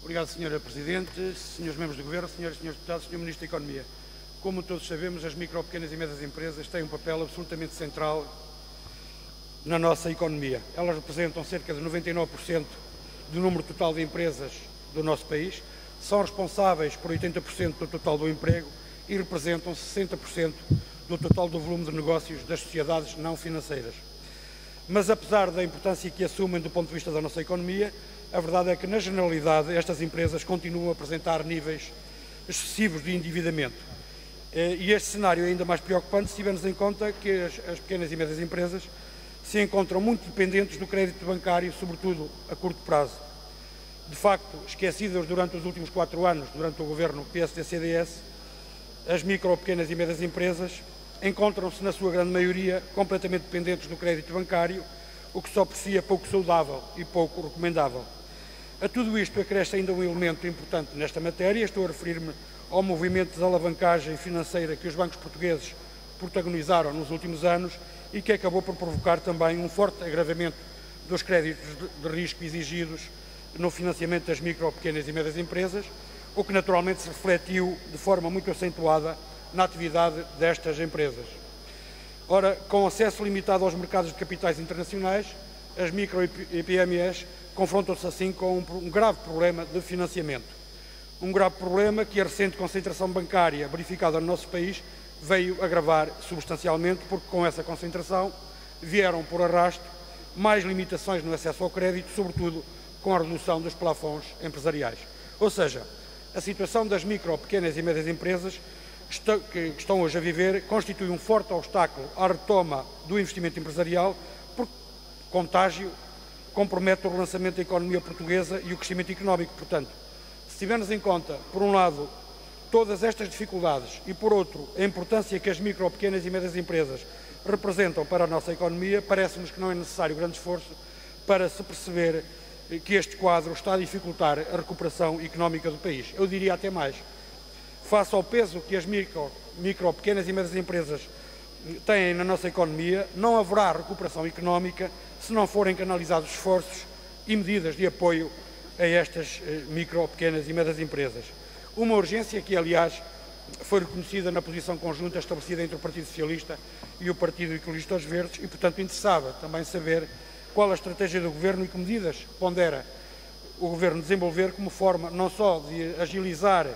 Obrigado, Sra. Presidente, Srs. Membros do Governo, Sras. e Srs. Deputados, Sr. Ministro da Economia. Como todos sabemos, as micro, pequenas e médias empresas têm um papel absolutamente central na nossa economia. Elas representam cerca de 99% do número total de empresas do nosso país, são responsáveis por 80% do total do emprego e representam 60% do total do volume de negócios das sociedades não financeiras. Mas, apesar da importância que assumem do ponto de vista da nossa economia, a verdade é que, na generalidade, estas empresas continuam a apresentar níveis excessivos de endividamento. E este cenário é ainda mais preocupante se tivermos em conta que as pequenas e médias empresas se encontram muito dependentes do crédito bancário, sobretudo a curto prazo. De facto, esquecidas durante os últimos 4 anos, durante o governo PSD-CDS, as micro, pequenas e médias empresas encontram-se, na sua grande maioria, completamente dependentes do crédito bancário, o que só por si é pouco saudável e pouco recomendável. A tudo isto acresce ainda um elemento importante nesta matéria. Estou a referir-me ao movimento de alavancagem financeira que os bancos portugueses protagonizaram nos últimos anos e que acabou por provocar também um forte agravamento dos créditos de risco exigidos no financiamento das micro, pequenas e médias empresas, o que naturalmente se refletiu de forma muito acentuada na atividade destas empresas. Ora, com acesso limitado aos mercados de capitais internacionais, as micro e PMEs confrontam-se assim com um grave problema de financiamento. Um grave problema que a recente concentração bancária verificada no nosso país veio agravar substancialmente, porque com essa concentração vieram por arrasto mais limitações no acesso ao crédito, sobretudo com a redução dos plafons empresariais. Ou seja, a situação das micro, pequenas e médias empresas que estão hoje a viver constitui um forte obstáculo à retoma do investimento empresarial, porque contágio compromete o relançamento da economia portuguesa e o crescimento económico. Portanto, se tivermos em conta, por um lado, todas estas dificuldades e, por outro, a importância que as micro, pequenas e médias empresas representam para a nossa economia, parece-nos que não é necessário grande esforço para se perceber que este quadro está a dificultar a recuperação económica do país. Eu diria até mais. Face ao peso que as micro, pequenas e médias empresas têm na nossa economia, não haverá recuperação económica se não forem canalizados esforços e medidas de apoio a estas micro, pequenas e médias empresas. Uma urgência que, aliás, foi reconhecida na posição conjunta estabelecida entre o Partido Socialista e o Partido Ecologista dos Verdes e, portanto, interessava também saber qual a estratégia do Governo e que medidas pondera o Governo desenvolver como forma não só de agilizar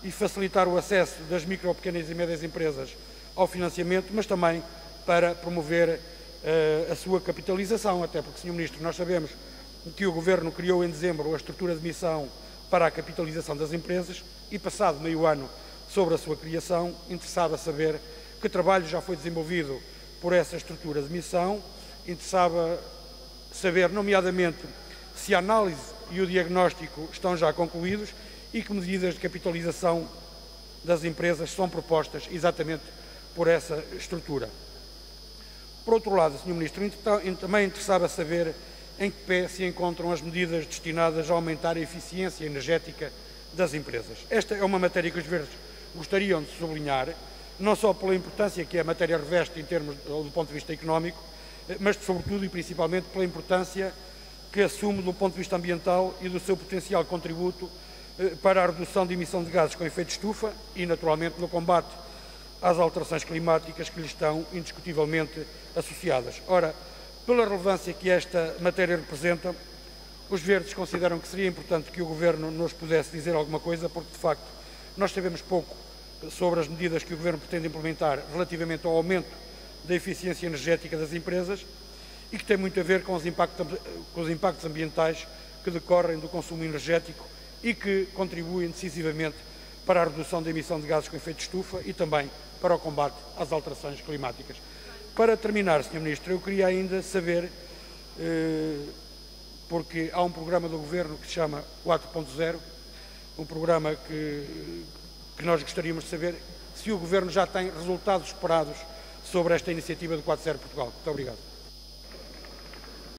e facilitar o acesso das micro, pequenas e médias empresas ao financiamento, mas também para promover a sua capitalização, até porque, Sr. Ministro, nós sabemos que o Governo criou em dezembro a estrutura de missão para a capitalização das empresas e, passado meio ano sobre a sua criação, interessava saber que trabalho já foi desenvolvido por essa estrutura de missão, interessava saber, nomeadamente, se a análise e o diagnóstico estão já concluídos e que medidas de capitalização das empresas são propostas exatamente por essa estrutura. Por outro lado, Sr. Ministro, também interessava saber em que pé se encontram as medidas destinadas a aumentar a eficiência energética das empresas. Esta é uma matéria que os Verdes gostariam de sublinhar, não só pela importância que a matéria reveste em termos do ponto de vista económico, mas sobretudo e principalmente pela importância que assume do ponto de vista ambiental e do seu potencial contributo para a redução de emissão de gases com efeito de estufa e, naturalmente, no combate às alterações climáticas que lhes estão indiscutivelmente associadas. Ora, pela relevância que esta matéria representa, os Verdes consideram que seria importante que o Governo nos pudesse dizer alguma coisa, porque, de facto, nós sabemos pouco sobre as medidas que o Governo pretende implementar relativamente ao aumento da eficiência energética das empresas e que tem muito a ver com os impactos ambientais que decorrem do consumo energético e que contribuem decisivamente para a redução da emissão de gases com efeito de estufa e também para o combate às alterações climáticas. Para terminar, Sr. Ministro, eu queria ainda saber, porque há um programa do Governo que se chama 4.0, um programa que nós gostaríamos de saber se o Governo já tem resultados esperados sobre esta iniciativa do 4.0 Portugal. Muito obrigado.